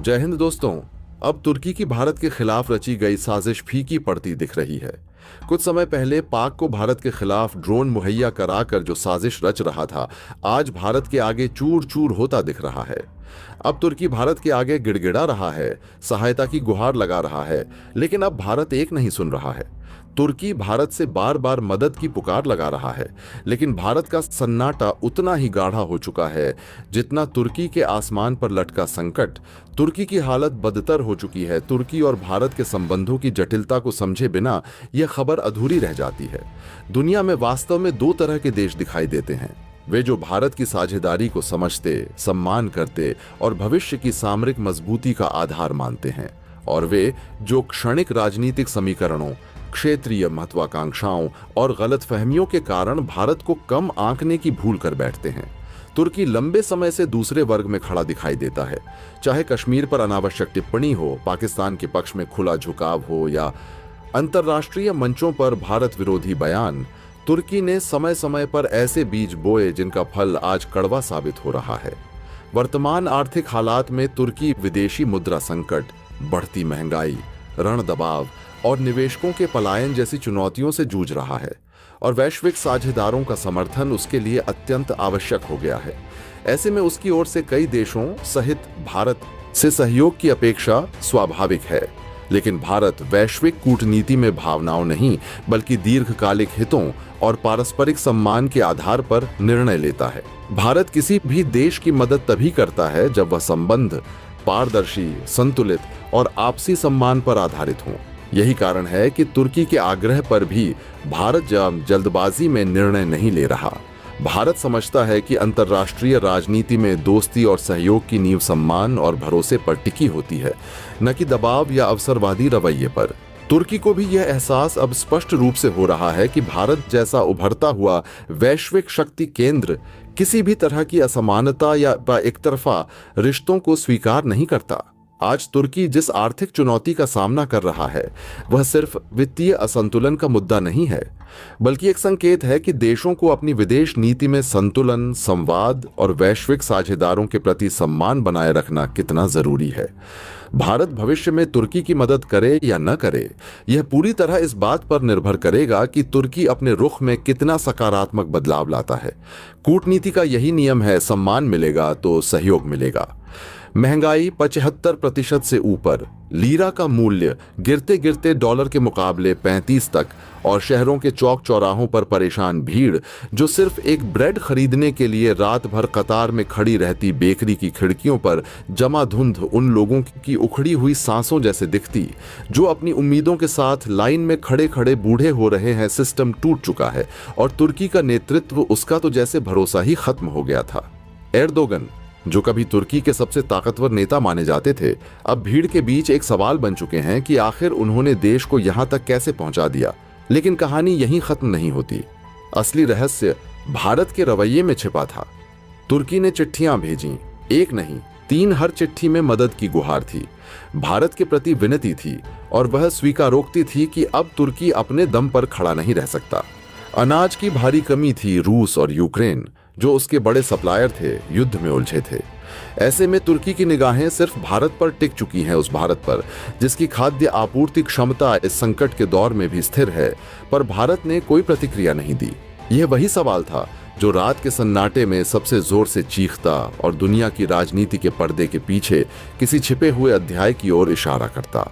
जय हिंद दोस्तों। अब तुर्की की भारत के खिलाफ रची गई साजिश फीकी पड़ती दिख रही है। कुछ समय पहले पाक को भारत के खिलाफ ड्रोन मुहैया कराकर जो साजिश रच रहा था, आज भारत के आगे चूर चूर होता दिख रहा है। अब तुर्की भारत के आगे गिड़गिड़ा रहा है, सहायता की गुहार लगा रहा है, लेकिन अब भारत एक नहीं सुन रहा है। तुर्की भारत से बार बार मदद की पुकार लगा रहा है, लेकिन भारत का सन्नाटा उतना ही गाढ़ा हो चुका है जितना तुर्की के आसमान पर लटका संकट। तुर्की की हालत बदतर हो चुकी है। तुर्की और भारत के संबंधों की जटिलता को समझे बिना यह खबर अधूरी रह जाती है। दुनिया में वास्तव में दो तरह के देश दिखाई देते हैं, वे जो भारत की साझेदारी को समझते, सम्मान करते और भविष्य की सामरिक मजबूती का आधार मानते हैं, और वे जो क्षणिक राजनीतिक समीकरणों, क्षेत्रीय महत्वाकांक्षाओं और गलतफहमियों के कारण भारत को कम आंकने की भूल कर बैठते हैं। तुर्की लंबे समय से दूसरे वर्ग में खड़ा दिखाई देता है, चाहे कश्मीर पर अनावश्यक टिप्पणी हो, पाकिस्तान के पक्ष में खुला झुकाव हो या अंतर्राष्ट्रीय मंचों पर भारत विरोधी बयान। तुर्की ने समय समय पर ऐसे बीज बोए जिनका फल आज कड़वा साबित हो रहा है। वर्तमान आर्थिक हालात में तुर्की विदेशी मुद्रा संकट, बढ़ती महंगाई, ऋण दबाव और निवेशकों के पलायन जैसी चुनौतियों से जूझ रहा है, और वैश्विक साझेदारों का समर्थन उसके लिए अत्यंत आवश्यक हो गया है। ऐसे में उसकी ओर से कई देशों सहित भारत से सहयोग की अपेक्षा स्वाभाविक है, लेकिन भारत वैश्विक कूटनीति में भावनाओं नहीं बल्कि दीर्घकालिक हितों और पारस्परिक सम्मान के आधार पर निर्णय लेता है। भारत किसी भी देश की मदद तभी करता है जब वह संबंध पारदर्शी, संतुलित और आपसी सम्मान पर आधारित हों। यही कारण है कि तुर्की के आग्रह पर भी भारत जल्दबाजी में निर्णय नहीं ले रहा। भारत समझता है कि अंतर्राष्ट्रीय राजनीति में दोस्ती और सहयोग की नींव सम्मान और भरोसे पर टिकी होती है, न कि दबाव या अवसरवादी रवैये पर। तुर्की को भी यह एहसास अब स्पष्ट रूप से हो रहा है कि भारत जैसा उभरता हुआ वैश्विक शक्ति केंद्र किसी भी तरह की असमानता या एकतरफा रिश्तों को स्वीकार नहीं करता। आज तुर्की जिस आर्थिक चुनौती का सामना कर रहा है, वह सिर्फ वित्तीय असंतुलन का मुद्दा नहीं है, बल्कि एक संकेत है कि देशों को अपनी विदेश नीति में संतुलन, संवाद और वैश्विक साझेदारों के प्रति सम्मान बनाए रखना कितना जरूरी है। भारत भविष्य में तुर्की की मदद करे या न करे, यह पूरी तरह इस बात पर निर्भर करेगा कि तुर्की अपने रुख में कितना सकारात्मक बदलाव लाता है। कूटनीति का यही नियम है, सम्मान मिलेगा तो सहयोग मिलेगा। महंगाई 75% से ऊपर, लीरा का मूल्य गिरते गिरते डॉलर के मुकाबले 35 तक, और शहरों के चौक चौराहों पर परेशान भीड़ जो सिर्फ एक ब्रेड खरीदने के लिए रात भर कतार में खड़ी रहती बेकरी की खिड़कियों पर जमा धुंध उन लोगों की उखड़ी हुई सांसों जैसे दिखती जो अपनी उम्मीदों के साथ लाइन में खड़े खड़े बूढ़े हो रहे हैं। सिस्टम टूट चुका है और तुर्की का नेतृत्व, उसका तो जैसे भरोसा ही खत्म हो गया था। एर्दोगन, जो कभी तुर्की के सबसे ताकतवर नेता माने जाते थे, अब भीड़ के बीच एक सवाल बन चुके हैं कि आखिर उन्होंने देश को यहां तक कैसे पहुंचा दिया। लेकिन कहानी यहीं खत्म नहीं होती। असली रहस्य भारत के रवैये में छिपा था। तुर्की ने चिट्ठियां भेजी, एक नहीं 3, हर चिट्ठी में मदद की गुहार थी, भारत के प्रति विनती थी, और वह स्वीकारोक्ति थी कि अब तुर्की अपने दम पर खड़ा नहीं रह सकता। अनाज की भारी कमी थी। रूस और यूक्रेन, जो उसके बड़े सप्लायर थे, युद्ध में उलझे थे। ऐसे में तुर्की की निगाहें सिर्फ भारत पर टिक चुकी हैं, उस भारत पर जिसकी खाद्य आपूर्ति क्षमता इस संकट के दौर में भी स्थिर है। पर भारत ने कोई प्रतिक्रिया नहीं दी। यह वही सवाल था जो रात के सन्नाटे में सबसे जोर से चीखता और दुनिया की राजनीति के पर्दे के पीछे किसी छिपे हुए अध्याय की ओर इशारा करता।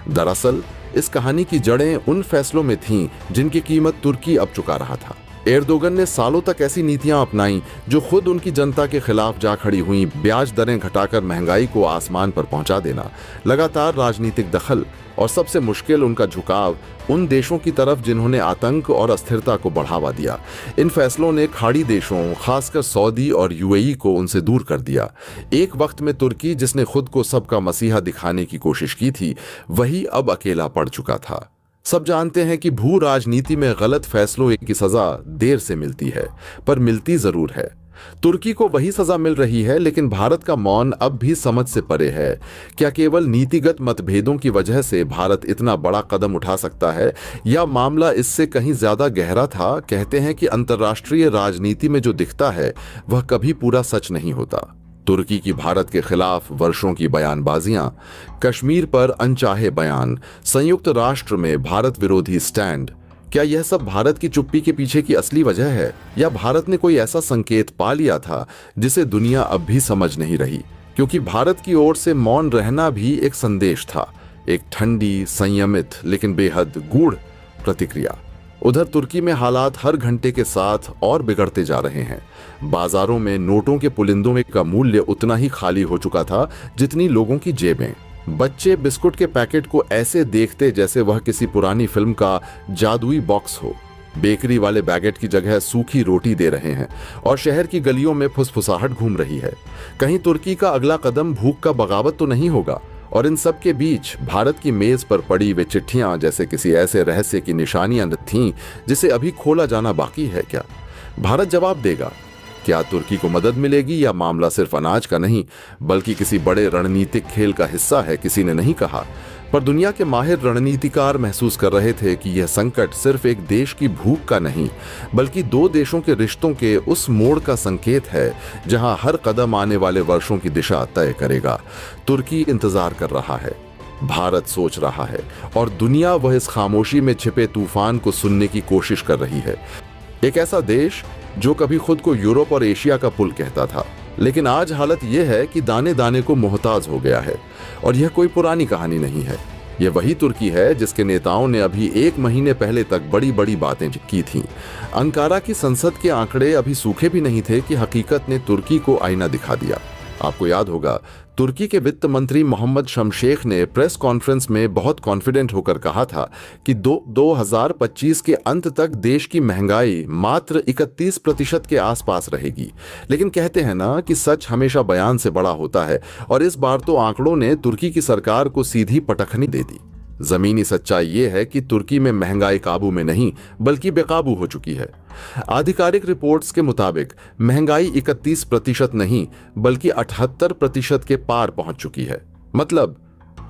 दरअसल इस कहानी की जड़ें उन फैसलों में थीं जिनकी कीमत तुर्की अब चुका रहा था। एर्दोगन ने सालों तक ऐसी नीतियां अपनाई जो खुद उनकी जनता के खिलाफ जा खड़ी हुई। ब्याज दरें घटाकर महंगाई को आसमान पर पहुंचा देना, लगातार राजनीतिक दखल, और सबसे मुश्किल उनका झुकाव उन देशों की तरफ जिन्होंने आतंक और अस्थिरता को बढ़ावा दिया। इन फैसलों ने खाड़ी देशों, खासकर सऊदी और यूएई को उनसे दूर कर दिया। एक वक्त में तुर्की, जिसने खुद को सबका मसीहा दिखाने की कोशिश की थी, वही अब अकेला पड़ चुका था। सब जानते हैं कि भू राजनीति में गलत फैसलों की सजा देर से मिलती है, पर मिलती जरूर है। तुर्की को वही सजा मिल रही है, लेकिन भारत का मौन अब भी समझ से परे है। क्या केवल नीतिगत मतभेदों की वजह से भारत इतना बड़ा कदम उठा सकता है, या मामला इससे कहीं ज्यादा गहरा था? कहते हैं कि अंतर्राष्ट्रीय राजनीति में जो दिखता है वह कभी पूरा सच नहीं होता। तुर्की की भारत के खिलाफ वर्षों की बयानबाजियां, कश्मीर पर अनचाहे बयान, संयुक्त राष्ट्र में भारत विरोधी स्टैंड, क्या यह सब भारत की चुप्पी के पीछे की असली वजह है, या भारत ने कोई ऐसा संकेत पा लिया था जिसे दुनिया अब भी समझ नहीं रही? क्योंकि भारत की ओर से मौन रहना भी एक संदेश था, एक ठंडी, संयमित लेकिन बेहद गूढ़ प्रतिक्रिया। उधर तुर्की में हालात हर घंटे के साथ और बिगड़ते जा रहे हैं। बाजारों में नोटों के पुलिंदों का मूल्य उतना ही खाली हो चुका था जितनी लोगों की जेबें। बच्चे बिस्कुट के पैकेट को ऐसे देखते जैसे वह किसी पुरानी फिल्म का जादुई बॉक्स हो। बेकरी वाले बैगेट की जगह सूखी रोटी दे रहे हैं और शहर की गलियों में फुसफुसाहट घूम रही है। कहीं तुर्की का अगला कदम भूख का बगावत तो नहीं होगा? और इन सब के बीच भारत की मेज पर पड़ी वे चिट्ठियां जैसे किसी ऐसे रहस्य की निशानियां थीं जिसे अभी खोला जाना बाकी है क्या? भारत जवाब देगा? क्या तुर्की को मदद मिलेगी, या मामला सिर्फ अनाज का नहीं बल्कि किसी बड़े रणनीतिक खेल का हिस्सा है? किसी ने नहीं कहा, पर दुनिया के माहिर रणनीतिकार महसूस कर रहे थे कि यह संकट सिर्फ एक देश की भूख का नहीं बल्कि दो देशों के रिश्तों के उस मोड़ का संकेत है जहां हर कदम आने वाले वर्षों की दिशा तय करेगा। तुर्की इंतजार कर रहा है, भारत सोच रहा है, और दुनिया वह इस खामोशी में छिपे तूफान को सुनने की कोशिश कर रही है। एक ऐसा देश जो कभी खुद को यूरोप और एशिया का पुल कहता था, लेकिन आज हालत यह है कि दाने दाने को मोहताज हो गया है। और यह कोई पुरानी कहानी नहीं है, यह वही तुर्की है जिसके नेताओं ने अभी एक महीने पहले तक बड़ी बड़ी बातें की थीं। अंकारा की संसद के आंकड़े अभी सूखे भी नहीं थे कि हकीकत ने तुर्की को आईना दिखा दिया। आपको याद होगा, तुर्की के वित्त मंत्री मोहम्मद शमशेख ने प्रेस कॉन्फ्रेंस में बहुत कॉन्फिडेंट होकर कहा था कि 2025 के अंत तक देश की महंगाई मात्र 31% के आसपास रहेगी। लेकिन कहते हैं ना कि सच हमेशा बयान से बड़ा होता है, और इस बार तो आंकड़ों ने तुर्की की सरकार को सीधी पटखनी दे दी। जमीनी सच्चाई यह है कि तुर्की में महंगाई काबू में नहीं बल्कि बेकाबू हो चुकी है। आधिकारिक रिपोर्ट्स के मुताबिक महंगाई 31% नहीं बल्कि 78% के पार पहुंच चुकी है। मतलब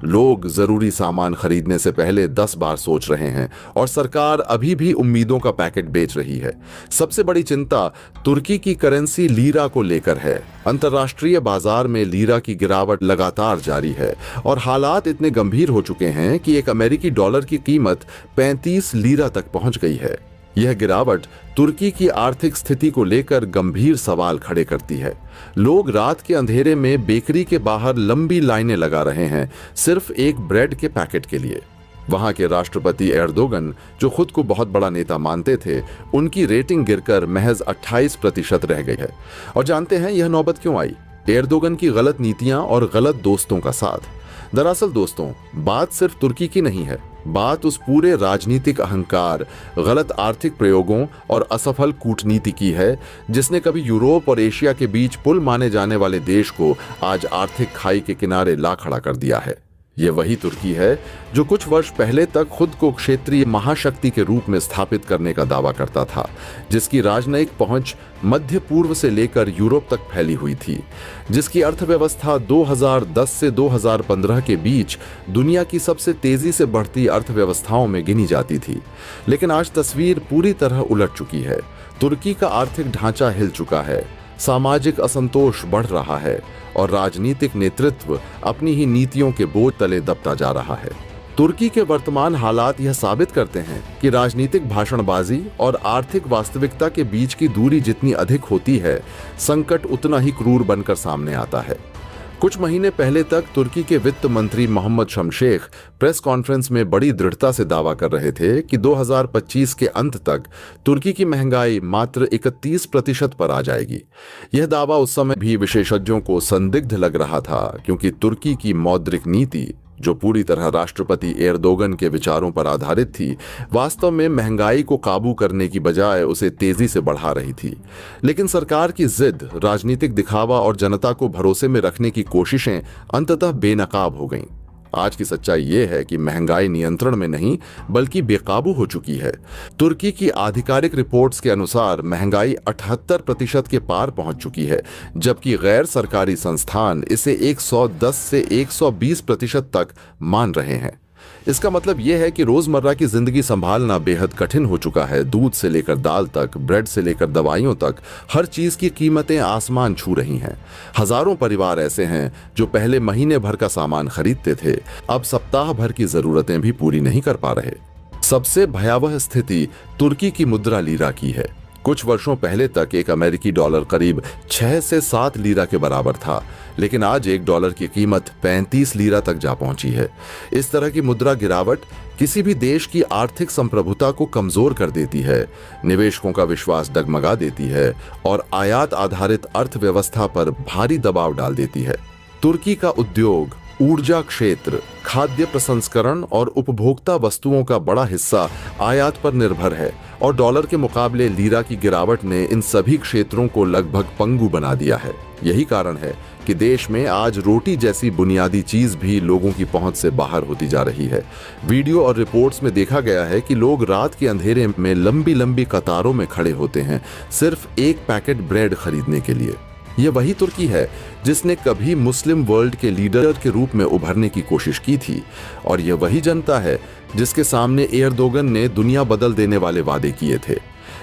लोग जरूरी सामान खरीदने से पहले 10 बार सोच रहे हैं, और सरकार अभी भी उम्मीदों का पैकेट बेच रही है। सबसे बड़ी चिंता तुर्की की करेंसी लीरा को लेकर है। अंतर्राष्ट्रीय बाजार में लीरा की गिरावट लगातार जारी है, और हालात इतने गंभीर हो चुके हैं कि एक अमेरिकी डॉलर की कीमत 35 लीरा तक पहुंच गई है। यह गिरावट तुर्की की आर्थिक स्थिति को लेकर गंभीर सवाल खड़े करती है। लोग रात के अंधेरे में बेकरी के बाहर लंबी लाइनें लगा रहे हैं, सिर्फ एक ब्रेड के पैकेट के लिए। वहां के राष्ट्रपति एर्दोगन, जो खुद को बहुत बड़ा नेता मानते थे, उनकी रेटिंग गिरकर महज 28% रह गई है। और जानते हैं यह नौबत क्यों आई? एर्दोगन की गलत नीतियां और गलत दोस्तों का साथ। दरअसल दोस्तों, बात सिर्फ तुर्की की नहीं है, बात उस पूरे राजनीतिक अहंकार, गलत आर्थिक प्रयोगों और असफल कूटनीति की है जिसने कभी यूरोप और एशिया के बीच पुल माने जाने वाले देश को आज आर्थिक खाई के किनारे ला खड़ा कर दिया है। यह वही तुर्की है जो कुछ वर्ष पहले तक खुद को क्षेत्रीय महाशक्ति के रूप में स्थापित करने का दावा करता था, जिसकी राजनयिक पहुंच मध्य पूर्व से लेकर यूरोप तक फैली हुई थी, जिसकी अर्थव्यवस्था 2010 से 2015 के बीच दुनिया की सबसे तेजी से बढ़ती अर्थव्यवस्थाओं में गिनी जाती थी। लेकिन आज तस्वीर पूरी तरह उलट चुकी है। तुर्की का आर्थिक ढांचा हिल चुका है, सामाजिक असंतोष बढ़ रहा है, और राजनीतिक नेतृत्व अपनी ही नीतियों के बोझ तले दबता जा रहा है। तुर्की के वर्तमान हालात यह साबित करते हैं कि राजनीतिक भाषणबाजी और आर्थिक वास्तविकता के बीच की दूरी जितनी अधिक होती है, संकट उतना ही क्रूर बनकर सामने आता है। कुछ महीने पहले तक तुर्की के वित्त मंत्री मोहम्मद शमशेख प्रेस कॉन्फ्रेंस में बड़ी दृढ़ता से दावा कर रहे थे कि 2025 के अंत तक तुर्की की महंगाई मात्र 31% पर आ जाएगी। यह दावा उस समय भी विशेषज्ञों को संदिग्ध लग रहा था, क्योंकि तुर्की की मौद्रिक नीति, जो पूरी तरह राष्ट्रपति एर्दोगन के विचारों पर आधारित थी, वास्तव में महंगाई को काबू करने की बजाय उसे तेजी से बढ़ा रही थी। लेकिन सरकार की जिद, राजनीतिक दिखावा और जनता को भरोसे में रखने की कोशिशें अंततः बेनकाब हो गईं। आज की सच्चाई यह है कि महंगाई नियंत्रण में नहीं बल्कि बेकाबू हो चुकी है। तुर्की की आधिकारिक रिपोर्ट्स के अनुसार महंगाई 78% के पार पहुंच चुकी है, जबकि गैर सरकारी संस्थान इसे 110 से 120% तक मान रहे हैं। इसका मतलब यह है कि रोजमर्रा की जिंदगी संभालना बेहद कठिन हो चुका है। दूध से लेकर दाल तक, ब्रेड से लेकर दवाइयों तक, हर चीज की कीमतें आसमान छू रही हैं। हजारों परिवार ऐसे हैं जो पहले महीने भर का सामान खरीदते थे, अब सप्ताह भर की जरूरतें भी पूरी नहीं कर पा रहे। सबसे भयावह स्थिति तुर्की की मुद्रा लीरा की है। कुछ वर्षों पहले तक एक अमेरिकी डॉलर करीब 6 से 7 लीरा के बराबर था, लेकिन आज एक डॉलर की कीमत 35 लीरा तक जा पहुंची है। इस तरह की मुद्रा गिरावट किसी भी देश की आर्थिक संप्रभुता को कमजोर कर देती है, निवेशकों का विश्वास डगमगा देती है और आयात आधारित अर्थव्यवस्था पर भारी दबाव डाल देती है। तुर्की का उद्योग, ऊर्जा क्षेत्र, खाद्य प्रसंस्करण और उपभोक्ता वस्तुओं का बड़ा हिस्सा आयात पर निर्भर है और डॉलर के मुकाबले लीरा की गिरावट ने इन सभी क्षेत्रों को लगभग पंगु बना दिया है। यही कारण है कि देश में आज रोटी जैसी बुनियादी चीज भी लोगों की पहुंच से बाहर होती जा रही है। वीडियो और रिपोर्ट्स में देखा गया है कि लोग रात के अंधेरे में लंबी लंबी कतारों में खड़े होते हैं सिर्फ एक पैकेट ब्रेड खरीदने के लिए। यह वही तुर्की है जिसने कभी मुस्लिम वर्ल्ड के लीडर के रूप में उभरने की कोशिश की थी, और यह वही जनता है जिसके सामने एर्दोगन ने दुनिया बदल देने वाले वादे किए थे।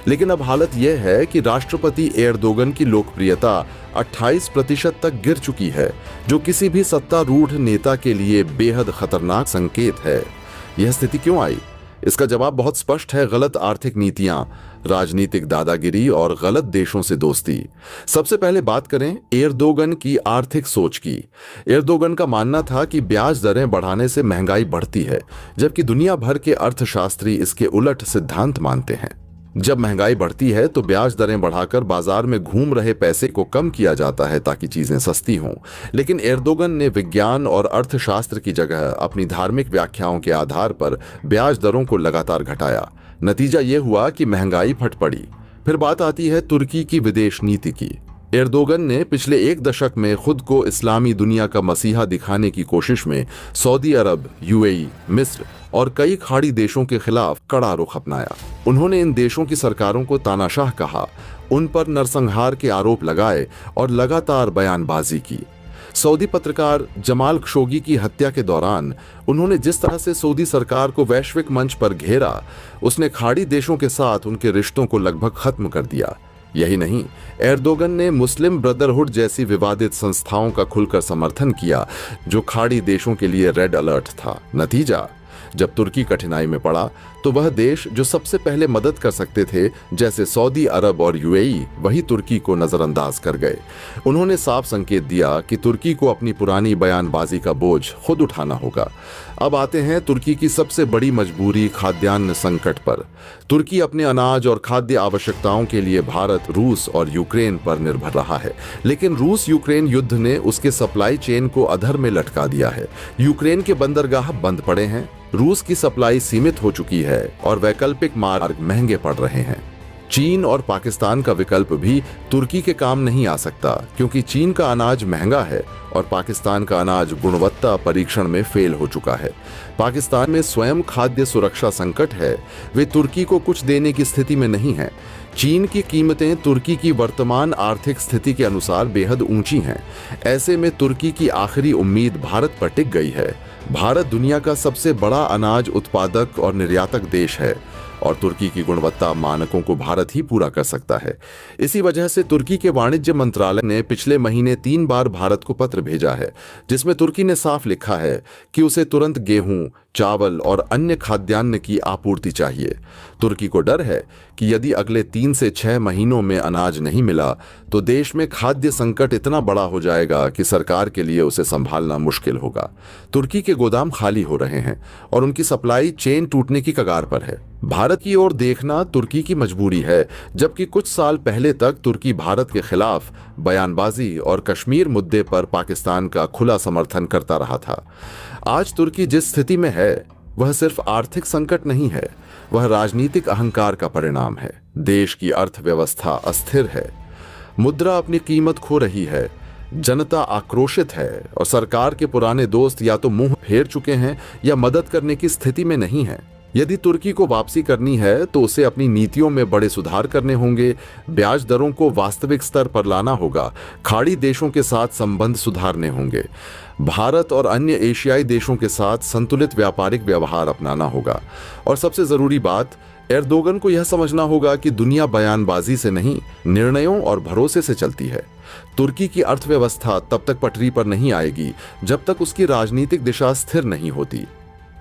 लेकिन अब हालत यह है कि राष्ट्रपति एर्दोगन की लोकप्रियता 28% तक गिर चुकी है, जो किसी भी सत्तारूढ़ नेता के लिए बेहद खतरनाक संकेत है। यह स्थिति क्यों आई? इसका जवाब बहुत स्पष्ट है: गलत आर्थिक नीतियां, राजनीतिक दादागिरी और गलत देशों से दोस्ती। सबसे पहले बात करें एर्दोगन की आर्थिक सोच की। एर्दोगन का मानना था कि ब्याज दरें बढ़ाने से महंगाई बढ़ती है, जबकि दुनिया भर के अर्थशास्त्री इसके उलट सिद्धांत मानते हैं। जब महंगाई बढ़ती है तो ब्याज दरें बढ़ाकर बाजार में घूम रहे पैसे को कम किया जाता है ताकि चीजें सस्ती हों। लेकिन एर्दोगन ने विज्ञान और अर्थशास्त्र की जगह अपनी धार्मिक व्याख्याओं के आधार पर ब्याज दरों को लगातार घटाया। नतीजा यह हुआ कि महंगाई फट पड़ी। फिर बात आती है तुर्की की विदेश नीति की। एर्दोगन ने पिछले एक दशक में खुद को इस्लामी दुनिया का मसीहा दिखाने की कोशिश में सऊदी अरब, यूएई, मिस्र और कई खाड़ी देशों के खिलाफ कड़ा रुख अपनाया। उन्होंने इन देशों की सरकारों को तानाशाह कहा, उन पर नरसंहार के आरोप लगाए और लगातार बयानबाजी की। सऊदी पत्रकार जमाल खशोगी की हत्या के दौरान उन्होंने जिस तरह से सऊदी सरकार को वैश्विक मंच पर घेरा, उसने खाड़ी देशों के साथ उनके रिश्तों को लगभग खत्म कर दिया। यही नहीं, एर्दोगन ने मुस्लिम ब्रदरहुड जैसी विवादित संस्थाओं का खुलकर समर्थन किया, जो खाड़ी देशों के लिए रेड अलर्ट था। नतीजा, जब तुर्की कठिनाई में पड़ा तो वह देश जो सबसे पहले मदद कर सकते थे, जैसे सऊदी अरब और यूएई, वही तुर्की को नजरअंदाज कर गए। उन्होंने साफ संकेत दिया कि तुर्की को अपनी पुरानी बयानबाजी का बोझ खुद उठाना होगा। अब आते हैं तुर्की की सबसे बड़ी मजबूरी, खाद्यान्न संकट पर। तुर्की अपने अनाज और खाद्य आवश्यकताओं के लिए भारत, रूस और यूक्रेन पर निर्भर रहा है, लेकिन रूस यूक्रेन युद्ध ने उसके सप्लाई चेन को अधर में लटका दिया है। यूक्रेन के बंदरगाह बंद पड़े हैं, रूस की सप्लाई सीमित हो चुकी है और वैकल्पिक मार्ग महंगे पड़ रहे हैं। चीन और पाकिस्तान का विकल्प भी तुर्की के काम नहीं आ सकता, क्योंकि चीन का अनाज महंगा है और पाकिस्तान का अनाज गुणवत्ता परीक्षण में फेल हो चुका है। पाकिस्तान में स्वयं खाद्य सुरक्षा संकट है, वे तुर्की को कुछ देने की स्थिति में नहीं है। चीन की कीमतें तुर्की की वर्तमान आर्थिक स्थिति के अनुसार बेहद ऊंची हैं। ऐसे में तुर्की की आखिरी उम्मीद भारत पर टिक गई है। भारत दुनिया का सबसे बड़ा अनाज उत्पादक और निर्यातक देश है और तुर्की की गुणवत्ता मानकों को भारत ही पूरा कर सकता है। इसी वजह से तुर्की के वाणिज्य मंत्रालय ने पिछले महीने 3 बार भारत को पत्र भेजा है, जिसमें तुर्की ने साफ लिखा है कि उसे तुरंत गेहूं, चावल और अन्य खाद्यान्न की आपूर्ति चाहिए। तुर्की को डर है कि यदि अगले 3 से 6 महीनों में अनाज नहीं मिला तो देश में खाद्य संकट इतना बड़ा हो जाएगा कि सरकार के लिए उसे संभालना मुश्किल होगा। तुर्की के गोदाम खाली हो रहे हैं और उनकी सप्लाई चेन टूटने की कगार पर है। भारत की ओर देखना तुर्की की मजबूरी है, जबकि कुछ साल पहले तक तुर्की भारत के खिलाफ बयानबाजी और कश्मीर मुद्दे पर पाकिस्तान का खुला समर्थन करता रहा था। आज तुर्की जिस स्थिति में है वह सिर्फ आर्थिक संकट नहीं है, वह राजनीतिक अहंकार का परिणाम है। देश की अर्थव्यवस्था अस्थिर है, मुद्रा अपनी कीमत खो रही है, जनता आक्रोशित है और सरकार के पुराने दोस्त या तो मुंह फेर चुके हैं या मदद करने की स्थिति में नहीं है। यदि तुर्की को वापसी करनी है तो उसे अपनी नीतियों में बड़े सुधार करने होंगे, ब्याज दरों को वास्तविक स्तर पर लाना होगा, खाड़ी देशों के साथ संबंध सुधारने होंगे, भारत और अन्य एशियाई देशों के साथ संतुलित व्यापारिक व्यवहार अपनाना होगा। और सबसे जरूरी बात, एर्दोगन को यह समझना होगा कि दुनिया बयानबाजी से नहीं, निर्णयों और भरोसे से चलती है। तुर्की की अर्थव्यवस्था तब तक पटरी पर नहीं आएगी जब तक उसकी राजनीतिक दिशा स्थिर नहीं होती।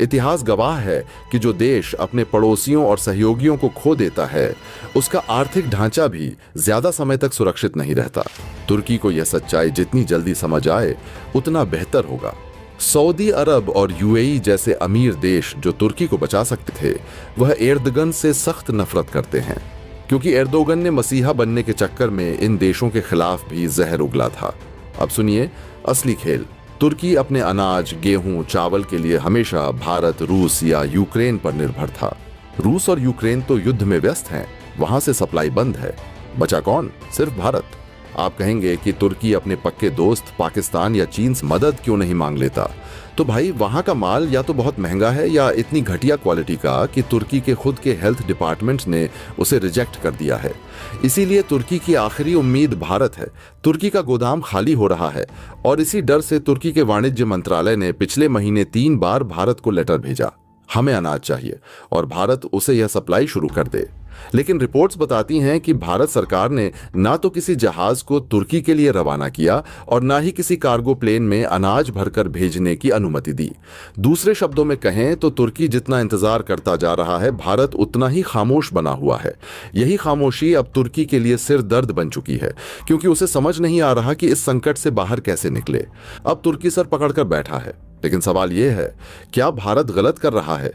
इतिहास गवाह है कि जो देश अपने पड़ोसियों और सहयोगियों को खो देता है, उसका आर्थिक ढांचा भी ज्यादा समय तक सुरक्षित नहीं रहता। तुर्की को यह सच्चाई जितनी जल्दी समझ आए उतना बेहतर होगा। सऊदी अरब और यूएई जैसे अमीर देश जो तुर्की को बचा सकते थे, वह एर्दोगन से सख्त नफरत करते हैं, क्योंकि एर्दोगन ने मसीहा बनने के चक्कर में इन देशों के खिलाफ भी जहर उगला था। अब सुनिए असली खेल। तुर्की अपने अनाज, गेहूं, चावल के लिए हमेशा भारत, रूस या यूक्रेन पर निर्भर था। रूस और यूक्रेन तो युद्ध में व्यस्त हैं, वहां से सप्लाई बंद है। बचा कौन? सिर्फ भारत। आप कहेंगे कि तुर्की अपने पक्के दोस्त पाकिस्तान या चीन से मदद क्यों नहीं मांग लेता? तो भाई, वहां का माल या तो बहुत महंगा है या इतनी घटिया क्वालिटी का कि तुर्की के खुद के हेल्थ डिपार्टमेंट ने उसे रिजेक्ट कर दिया है। इसीलिए तुर्की की आखिरी उम्मीद भारत है। तुर्की का गोदाम खाली हो रहा है और इसी डर से तुर्की के वाणिज्य मंत्रालय ने पिछले महीने 3 बार भारत को लेटर भेजा, हमें अनाज चाहिए, और भारत उसे यह सप्लाई शुरू कर दे। लेकिन रिपोर्ट्स बताती हैं कि भारत सरकार ने ना तो किसी जहाज को तुर्की के लिए रवाना किया और ना ही किसी कार्गो प्लेन में अनाज भरकर भेजने की अनुमति दी। दूसरे शब्दों में कहें तो तुर्की जितना इंतजार करता जा रहा है, भारत उतना ही खामोश बना हुआ है। यही खामोशी अब तुर्की के लिए सिर दर्द बन चुकी है, क्योंकि उसे समझ नहीं आ रहा कि इस संकट से बाहर कैसे निकले। अब तुर्की सर पकड़कर बैठा है, लेकिन सवाल यह है, क्या भारत गलत कर रहा है?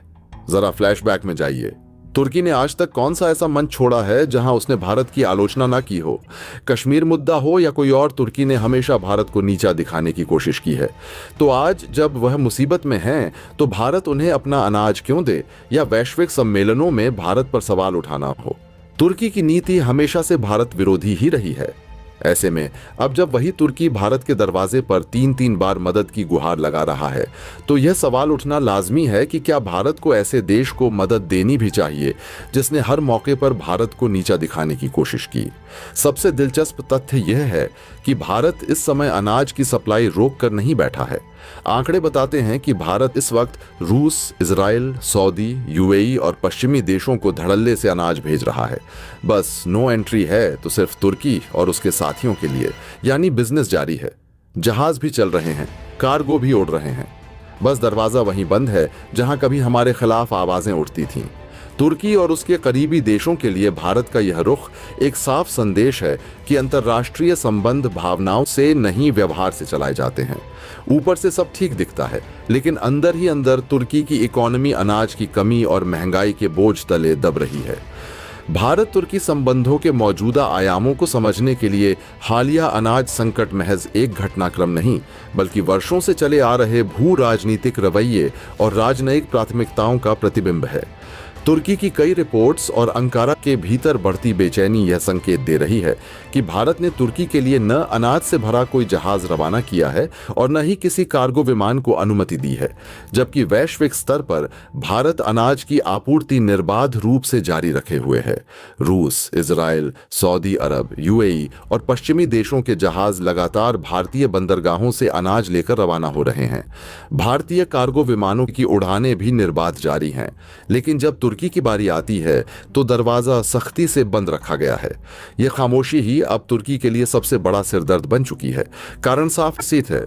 जरा फ्लैशबैक में जाइए। तुर्की ने आज तक कौन सा ऐसा मंच छोड़ा है जहां उसने भारत की आलोचना ना की हो? कश्मीर मुद्दा हो या कोई और, तुर्की ने हमेशा भारत को नीचा दिखाने की कोशिश की है। तो आज जब वह मुसीबत में हैं, तो भारत उन्हें अपना अनाज क्यों दे, या वैश्विक सम्मेलनों में भारत पर सवाल उठाना हो? तुर्की की नीति हमेशा से भारत विरोधी ही रही है। ऐसे में अब जब वही तुर्की भारत के दरवाजे पर 3-3 बार मदद की गुहार लगा रहा है, तो यह सवाल उठना लाजमी है कि क्या भारत को ऐसे देश को मदद देनी भी चाहिए जिसने हर मौके पर भारत को नीचा दिखाने की कोशिश की। सबसे दिलचस्प तथ्य यह है कि भारत इस समय अनाज की सप्लाई रोक कर नहीं बैठा है। आंकड़े बताते हैं कि भारत इस वक्त रूस, इजराइल, सऊदी, यूएई और पश्चिमी देशों को धड़ल्ले से अनाज भेज रहा है। बस नो एंट्री है तो सिर्फ तुर्की और उसके साथियों के लिए, यानी बिजनेस जारी है। जहाज भी चल रहे हैं, कार्गो भी उड़ रहे हैं। बस दरवाजा वहीं बंद है जहां कभी हमारे खिलाफ आवाजें उठती थीं। तुर्की और उसके करीबी देशों के लिए भारत का यह रुख एक साफ संदेश है कि अंतर्राष्ट्रीय संबंध भावनाओं से नहीं, व्यवहार से चलाए जाते हैं। ऊपर से सब ठीक दिखता है, लेकिन अंदर ही अंदर तुर्की की इकोनॉमी अनाज की कमी और महंगाई के बोझ तले दब रही है। भारत तुर्की संबंधों के मौजूदा आयामों को समझने के लिए हालिया अनाज संकट महज एक घटनाक्रम नहीं, बल्कि वर्षों से चले आ रहे भू राजनीतिक रवैये और राजनयिक प्राथमिकताओं का प्रतिबिंब है। तुर्की की कई रिपोर्ट्स और अंकारा के भीतर बढ़ती बेचैनी यह संकेत दे रही है कि भारत ने तुर्की के लिए न अनाज से भरा कोई जहाज रवाना किया है और न ही किसी कार्गो विमान को अनुमति दी है, जबकि वैश्विक स्तर पर भारत अनाज की आपूर्ति निर्बाध रूप से जारी रखे हुए है। रूस, इजराइल, सऊदी अरब, यूएई और पश्चिमी देशों के जहाज लगातार भारतीय बंदरगाहों से अनाज लेकर रवाना हो रहे हैं। भारतीय कार्गो विमानों की उड़ानें भी निर्बाध जारी हैं, लेकिन जब तुर्की की बारी आती है तो दरवाजा सख्ती से बंद रखा गया है। यह खामोशी ही अब तुर्की के लिए सबसे बड़ा सिरदर्द बन चुकी है। कारण साफ सिद्ध है,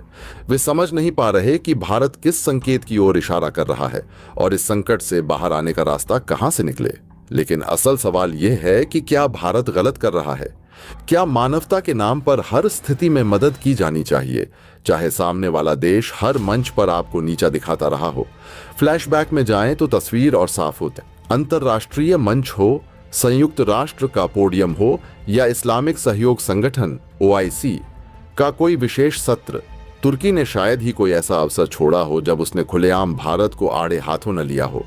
वे समझ नहीं पा रहे कि भारत किस संकेत की ओर इशारा कर रहा है और इस संकट से बाहर आने का रास्ता कहां से निकले। लेकिन असल सवाल यह है कि क्या भारत गलत कर रहा है? क्या मानवता के नाम पर हर स्थिति में मदद की जानी चाहिए, चाहे सामने वाला देश हर मंच पर आपको नीचा दिखाता रहा हो? फ्लैशबैक में जाएं तो तस्वीर और साफ होती है। अंतर्राष्ट्रीय मंच हो, संयुक्त राष्ट्र का पोडियम हो या इस्लामिक सहयोग संगठन OIC का कोई विशेष सत्र, तुर्की ने शायद ही कोई ऐसा अवसर छोड़ा हो जब उसने खुलेआम भारत को आड़े हाथों न लिया हो।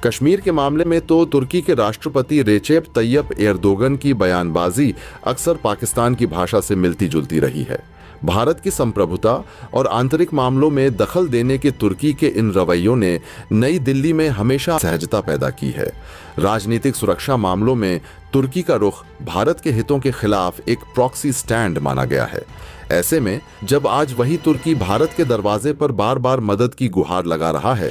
कश्मीर के मामले में तो तुर्की के राष्ट्रपति रेचेप तैयप एर्दोगन की बयानबाजी अक्सर पाकिस्तान की भाषा से मिलती जुलती रही है। भारत की संप्रभुता और आंतरिक मामलों में दखल देने के तुर्की के इन रवैयों ने नई दिल्ली में हमेशा सहजता पैदा की है। राजनीतिक सुरक्षा मामलों में तुर्की का रुख भारत के हितों के खिलाफ एक प्रॉक्सी स्टैंड माना गया है। ऐसे में जब आज वही तुर्की भारत के दरवाजे पर बार बार मदद की गुहार लगा रहा है,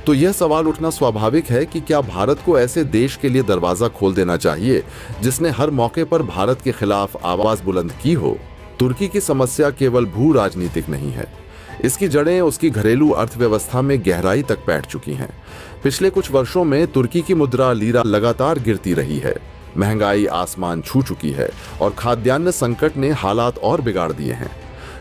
तो यह सवाल उठना स्वाभाविक है कि क्या भारत को ऐसे देश के लिए दरवाजा खोल देना चाहिए जिसने हर मौके पर भारत के खिलाफ आवाज बुलंद की हो। तुर्की की समस्या केवल भू राजनीतिक नहीं है, इसकी जड़ें उसकी घरेलू अर्थव्यवस्था में गहराई तक बैठ चुकी हैं। पिछले कुछ वर्षों में तुर्की की मुद्रा लीरा लगातार गिरती रही है, महंगाई आसमान छू चुकी है और खाद्यान्न संकट ने हालात और बिगाड़ दिए हैं।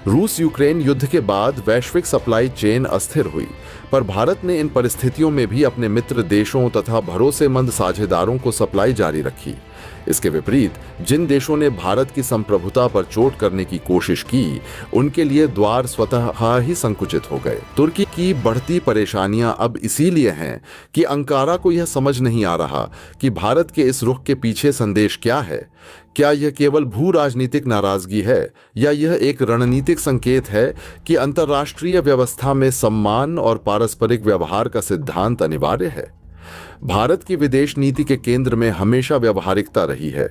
रूस यूक्रेन युद्ध के बाद वैश्विक सप्लाई चेन अस्थिर हुई, पर भारत ने इन परिस्थितियों में भी अपने मित्र देशों तथा भरोसेमंद साझेदारों को सप्लाई जारी रखी। इसके विपरीत जिन देशों ने भारत की संप्रभुता पर चोट करने की कोशिश की, उनके लिए द्वार स्वतः ही संकुचित हो गए। तुर्की की बढ़ती परेशानियां अब इसीलिए हैं कि अंकारा को यह समझ नहीं आ रहा कि भारत के इस रुख के पीछे संदेश क्या है। क्या यह केवल भू राजनीतिक नाराजगी है या यह एक रणनीतिक संकेत है कि अंतर्राष्ट्रीय व्यवस्था में सम्मान और पारस्परिक व्यवहार का सिद्धांत अनिवार्य है। भारत की विदेश नीति के केंद्र में हमेशा व्यवहारिकता रही है।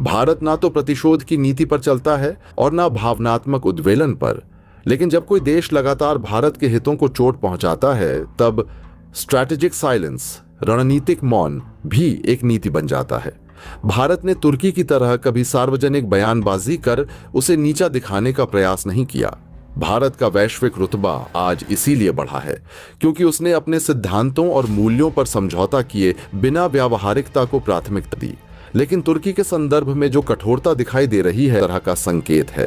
भारत ना तो प्रतिशोध की नीति पर चलता है और ना भावनात्मक उद्वेलन पर। लेकिन जब कोई देश लगातार भारत के हितों को चोट पहुंचाता है, तब स्ट्रैटेजिक साइलेंस, रणनीतिक मौन भी एक नीति बन जाता है। भारत ने तुर्की की तरह कभी सार्वजनिक बयानबाजी कर उसे नीचा दिखाने का प्रयास नहीं किया। भारत का वैश्विक रुतबा आज इसीलिए बढ़ा है क्योंकि उसने अपने सिद्धांतों और मूल्यों पर समझौता किए बिना व्यावहारिकता को प्राथमिकता दी। लेकिन तुर्की के संदर्भ में जो कठोरता दिखाई दे रही है, तरह का संकेत है।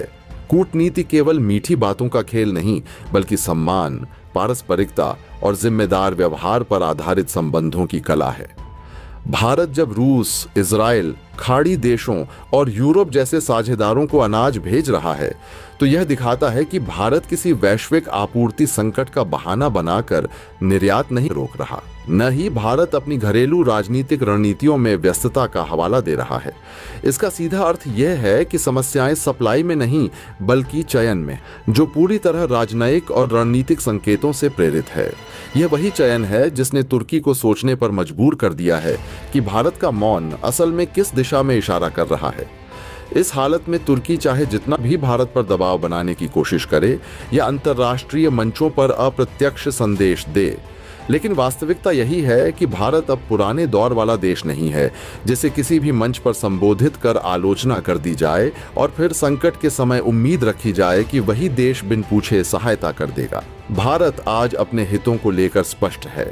कूटनीति केवल मीठी बातों का खेल नहीं, बल्कि सम्मान, पारस्परिकता और जिम्मेदार व्यवहार पर आधारित संबंधों की कला है। भारत जब रूस, इजराइल, खाड़ी देशों और यूरोप जैसे साझेदारों को अनाज भेज रहा है, तो यह दिखाता है कि भारत किसी वैश्विक आपूर्ति संकट का बहाना बनाकर निर्यात नहीं रोक रहा, न ही भारत अपनी घरेलू राजनीतिक रणनीतियों में व्यस्तता का हवाला दे रहा है। इसका सीधा अर्थ यह है कि समस्याएं सप्लाई में नहीं, बल्कि चयन में, जो पूरी तरह राजनयिक और रणनीतिक संकेतों से प्रेरित है। यह वही चयन है जिसने तुर्की को सोचने पर मजबूर कर दिया है कि भारत का मौन असल में किस दिशा में इशारा कर रहा है। इस हालत में तुर्की चाहे जितना भी भारत पर दबाव बनाने की कोशिश करे या अंतर्राष्ट्रीय मंचों पर अप्रत्यक्ष संदेश दे, लेकिन वास्तविकता यही है कि भारत अब पुराने दौर वाला देश नहीं है जिसे किसी भी मंच पर संबोधित कर आलोचना कर दी जाए और फिर संकट के समय उम्मीद रखी जाए कि वही देश बिन पूछे सहायता कर देगा। भारत आज अपने हितों को लेकर स्पष्ट है।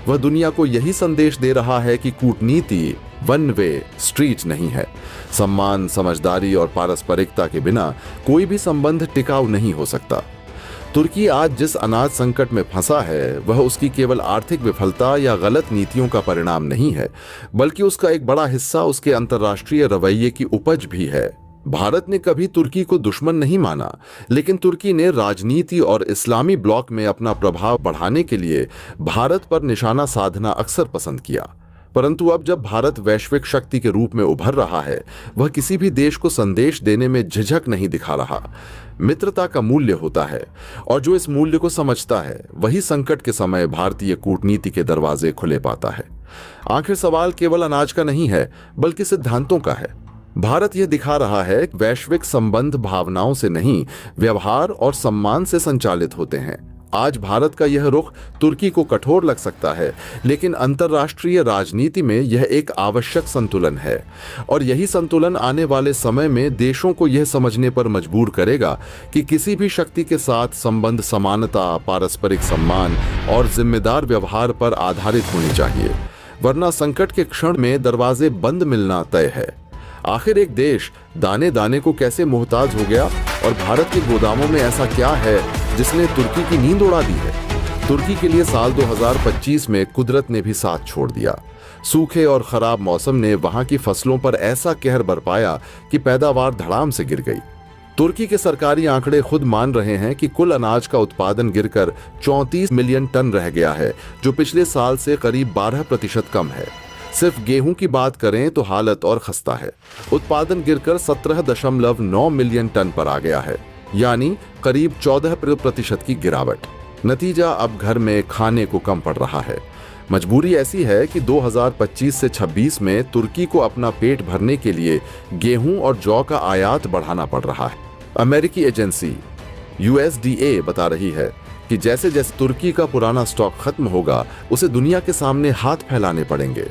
वह दुनिया को यही संदेश दे रहा है कि कूटनीति वन वे स्ट्रीट नहीं है। सम्मान, समझदारी और पारस्परिकता के बिना कोई भी संबंध टिकाऊ नहीं हो सकता। तुर्की आज जिस अनाज संकट में फंसा है, वह उसकी केवल आर्थिक विफलता या गलत नीतियों का परिणाम नहीं है, बल्कि उसका एक बड़ा हिस्सा उसके अंतर्राष्ट्रीय रवैये की उपज भी है। भारत ने कभी तुर्की को दुश्मन नहीं माना, लेकिन तुर्की ने राजनीति और इस्लामी ब्लॉक में अपना प्रभाव बढ़ाने के लिए भारत पर निशाना साधना अक्सर पसंद किया। परंतु अब जब भारत वैश्विक शक्ति के रूप में उभर रहा है, वह किसी भी देश को संदेश देने में झिझक नहीं दिखा रहा। मित्रता का मूल्य होता है और जो इस मूल्य को समझता है, वही संकट के समय भारतीय कूटनीति के दरवाजे खुले पाता है। आखिर सवाल केवल अनाज का नहीं है, बल्कि सिद्धांतों का है। भारत यह दिखा रहा है कि वैश्विक संबंध भावनाओं से नहीं, व्यवहार और सम्मान से संचालित होते हैं। आज भारत का यह रुख तुर्की को कठोर लग सकता है, लेकिन अंतर्राष्ट्रीय राजनीति में यह एक आवश्यक संतुलन है और यही संतुलन आने वाले समय में देशों को यह समझने पर मजबूर करेगा कि किसी भी शक्ति के साथ संबंध समानता, पारस्परिक सम्मान और जिम्मेदार व्यवहार पर आधारित होनी चाहिए, वरना संकट के क्षण में दरवाजे बंद मिलना तय है। आखिर एक देश दाने दाने को कैसे मोहताज हो गया और भारत के गोदामों में ऐसा क्या है जिसने तुर्की की नींद उड़ा दी है? तुर्की के लिए साल 2025 में कुदरत ने भी साथ छोड़ दिया। सूखे और खराब मौसम ने वहां की फसलों पर ऐसा कहर बरपाया कि पैदावार धड़ाम से गिर गई। तुर्की के सरकारी आंकड़े खुद मान रहे हैं कि कुल अनाज का उत्पादन गिरकर 34 मिलियन टन रह गया है, जो पिछले साल से करीब 12% कम है। सिर्फ गेहूं की बात करें तो हालत और खस्ता है। उत्पादन गिरकर 17.9 मिलियन टन पर आ गया है। यानी करीब 14% की गिरावट। नतीजा अब घर में खाने को कम पड़ रहा है। मजबूरी ऐसी है कि 2025 से 26 में तुर्की को अपना पेट भरने के लिए गेहूं और जौ का आयात बढ़ाना पड़ रहा है। अमेरिकी एजेंसी USDA बता रही है कि जैसे जैसे तुर्की का पुराना स्टॉक खत्म होगा, उसे दुनिया के सामने हाथ फैलाने पड़ेंगे।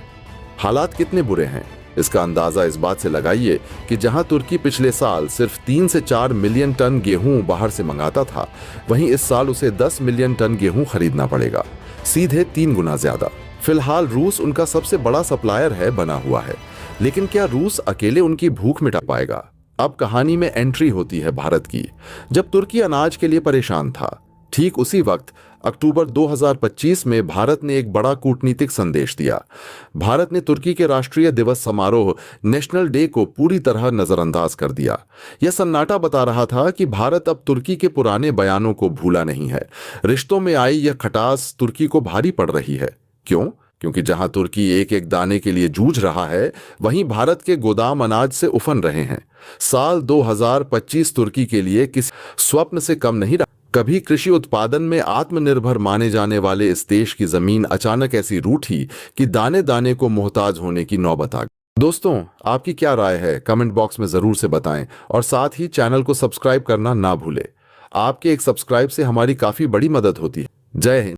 हालात कितने बुरे हैं, इसका अंदाजा इस बात से लगाइए कि जहां तुर्की पिछले साल सिर्फ 3 से 4 मिलियन टन गेहूं बाहर से मंगाता था, वहीं इस साल उसे 10 मिलियन टन गेहूं खरीदना पड़ेगा, सीधे 3 गुना ज्यादा। फिलहाल रूस उनका सबसे बड़ा सप्लायर है, बना हुआ है, लेकिन क्या रूस अकेले उनकी भूख मिटा पाएगा? अब कहानी में एंट्री होती है भारत की। जब तुर्की अनाज के लिए परेशान था, ठीक उसी वक्त अक्टूबर 2025 में भारत ने एक बड़ा कूटनीतिक संदेश दिया। भारत ने तुर्की के राष्ट्रीय दिवस समारोह नेशनल डे को पूरी तरह नजरअंदाज कर दिया। यह सन्नाटा बता रहा था कि भारत अब तुर्की के पुराने बयानों को भूला नहीं है। रिश्तों में आई यह खटास तुर्की को भारी पड़ रही है। क्यों? क्योंकि जहां तुर्की एक एक दाने के लिए जूझ रहा है, वहीं भारत के गोदाम अनाज से उफन रहे हैं। साल 2025 तुर्की के लिए किसी स्वप्न से कम नहीं रहा। कभी कृषि उत्पादन में आत्मनिर्भर माने जाने वाले इस देश की जमीन अचानक ऐसी रूठी कि दाने दाने को मोहताज होने की नौबत आ गई। दोस्तों, आपकी क्या राय है? कमेंट बॉक्स में जरूर से बताएं और साथ ही चैनल को सब्सक्राइब करना ना भूलें। आपके एक सब्सक्राइब से हमारी काफी बड़ी मदद होती है। जय हिंद।